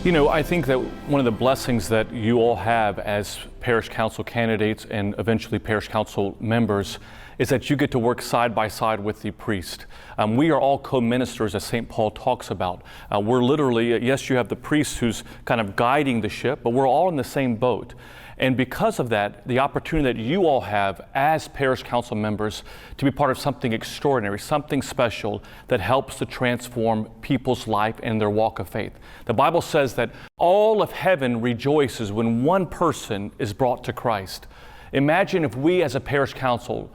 You know, I think that one of the blessings that you all have as parish council candidates and eventually parish council members is that you get to work side by side with the priest. We are all co-ministers, as St. Paul talks about. We're literally, yes, you have the priest who's kind of guiding the ship, but we're all in the same boat. And because of that, the opportunity that you all have as parish council members to be part of something extraordinary, something special that helps to transform people's life and their walk of faith. The Bible says that all of heaven rejoices when one person is brought to Christ. Imagine if we as a parish council,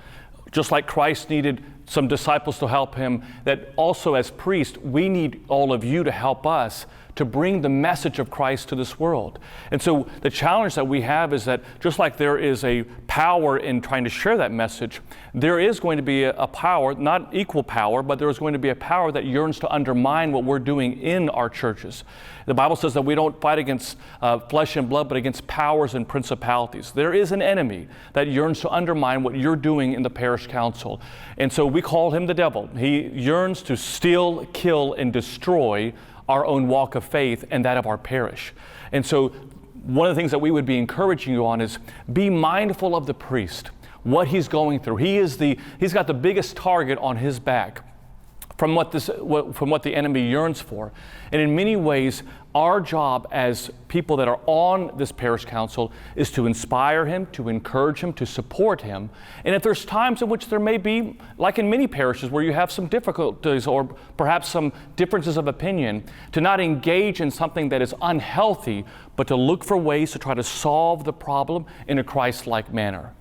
just like Christ needed some disciples to help him, that also as priests, we need all of you to help us to bring the message of Christ to this world. And so the challenge that we have is that just like there is a power in trying to share that message, there is going to be a power, not equal power, but there is going to be a power that yearns to undermine what we're doing in our churches. The Bible says that we don't fight against flesh and blood, but against powers and principalities. There is an enemy that yearns to undermine what you're doing in the parish council. And so we call him the devil. He yearns to steal, kill, and destroy our own walk of faith and that of our parish. And so one of the things that we would be encouraging you on is be mindful of the priest, what he's going through. He's got the biggest target on his back from what the enemy yearns for. And in many ways, our job as people that are on this parish council is to inspire him, to encourage him, to support him. And if there's times in which there may be, like in many parishes, where you have some difficulties or perhaps some differences of opinion, to not engage in something that is unhealthy, but to look for ways to try to solve the problem in a Christ-like manner.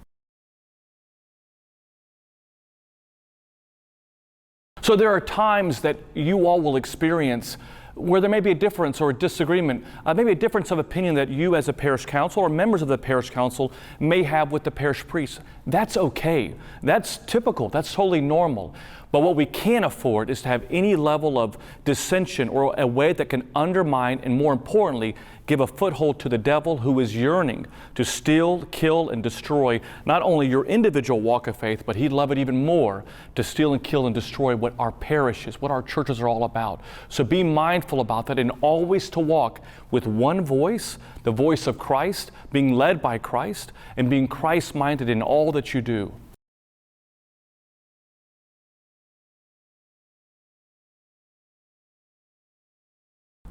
So there are times that you all will experience where there may be a difference or a disagreement, maybe a difference of opinion that you as a parish council or members of the parish council may have with the parish priest. That's okay. That's typical. That's totally normal. But what we can't afford is to have any level of dissension or a way that can undermine and, more importantly, give a foothold to the devil who is yearning to steal, kill, and destroy not only your individual walk of faith, but he'd love it even more to steal and kill and destroy what our parishes, what our churches are all about. So be mindful about that and always to walk with one voice, the voice of Christ, being led by Christ, and being Christ-minded in all that you do.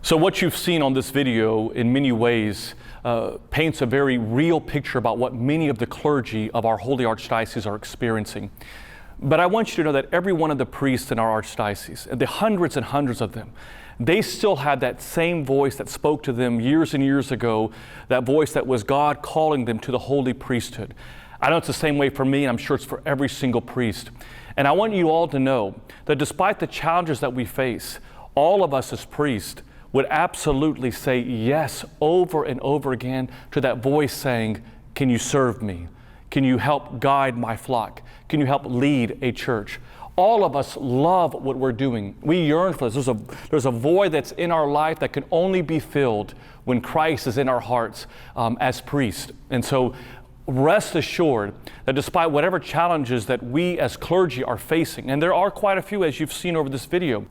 So what you've seen on this video in many ways paints a very real picture about what many of the clergy of our Holy Archdiocese are experiencing. But I want you to know that every one of the priests in our Archdiocese, the hundreds and hundreds of them, they still have that same voice that spoke to them years and years ago, that voice that was God calling them to the holy priesthood. I know it's the same way for me, and I'm sure it's for every single priest. And I want you all to know that despite the challenges that we face, all of us as priests would absolutely say yes over and over again to that voice saying, can you serve me? Can you help guide my flock? Can you help lead a church? All of us love what we're doing. We yearn for this. There's a void that's in our life that can only be filled when Christ is in our hearts as priests. And so rest assured that despite whatever challenges that we as clergy are facing, and there are quite a few as you've seen over this video,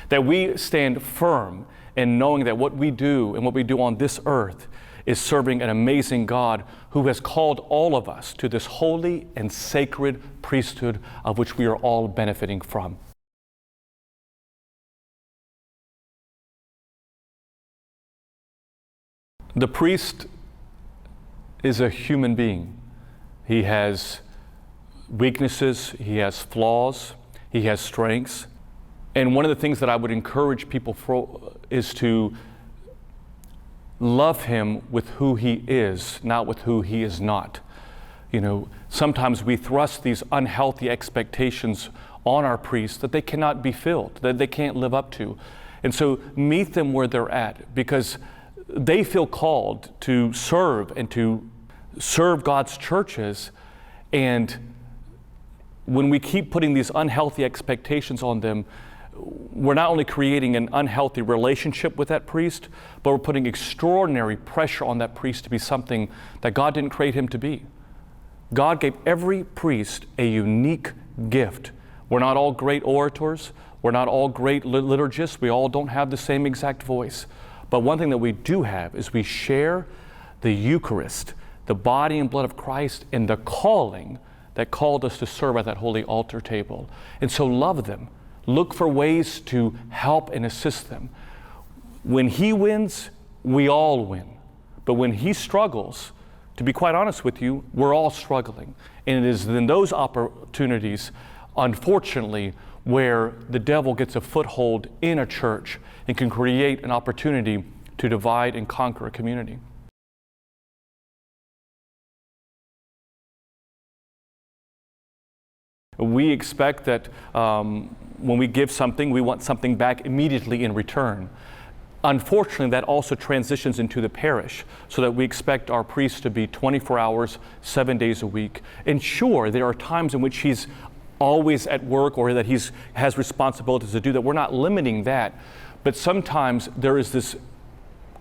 that we stand firm in knowing that what we do and what we do on this earth is serving an amazing God who has called all of us to this holy and sacred priesthood of which we are all benefiting from. The priest is a human being. He has weaknesses, he has flaws, he has strengths. And one of the things that I would encourage people is to love him with who he is, not with who he is not. You know, sometimes we thrust these unhealthy expectations on our priests that they cannot be filled, that they can't live up to. And so meet them where they're at, because they feel called to serve and to serve God's churches. And when we keep putting these unhealthy expectations on them, we're not only creating an unhealthy relationship with that priest, but we're putting extraordinary pressure on that priest to be something that God didn't create him to be. God gave every priest a unique gift. We're not all great orators. We're not all great liturgists. We all don't have the same exact voice. But one thing that we do have is we share the Eucharist, the body and blood of Christ, and the calling that called us to serve at that holy altar table. And so love them. Look for ways to help and assist them. When he wins, we all win. But when he struggles, to be quite honest with you, we're all struggling. And it is in those opportunities, unfortunately, where the devil gets a foothold in a church and can create an opportunity to divide and conquer a community. We expect that when we give something, we want something back immediately in return. Unfortunately, that also transitions into the parish, so that we expect our priest to be 24 hours, 7 days a week. And sure, there are times in which he's always at work or that he has responsibilities to do that. We're not limiting that. But sometimes there is this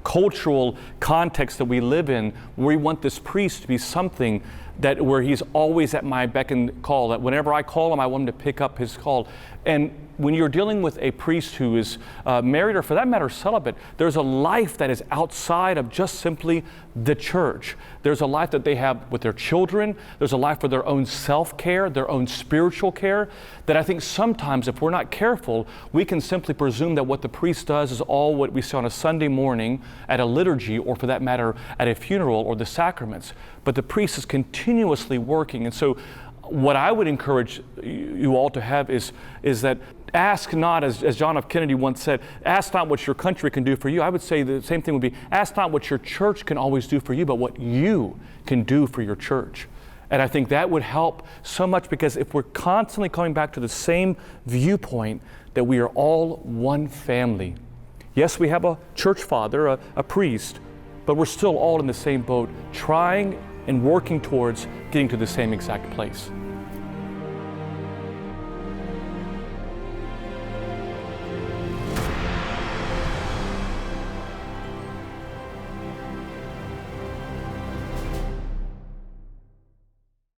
cultural context that we live in where we want this priest to be something that where he's always at my beck and call, that whenever I call him, I want him to pick up his call. And when you're dealing with a priest who is married, or for that matter, celibate, there's a life that is outside of just simply the church. There's a life that they have with their children. There's a life for their own self-care, their own spiritual care, that I think sometimes, if we're not careful, we can simply presume that what the priest does is all what we see on a Sunday morning at a liturgy, or for that matter, at a funeral or the sacraments. But the priest is continuously working. And so what I would encourage you all to have is that ask not, as John F. Kennedy once said, ask not what your country can do for you. I would say the same thing would be, ask not what your church can always do for you, but what you can do for your church. And I think that would help so much, because if we're constantly coming back to the same viewpoint that we are all one family. Yes, we have a church father, a priest, but we're still all in the same boat, trying and working towards getting to the same exact place.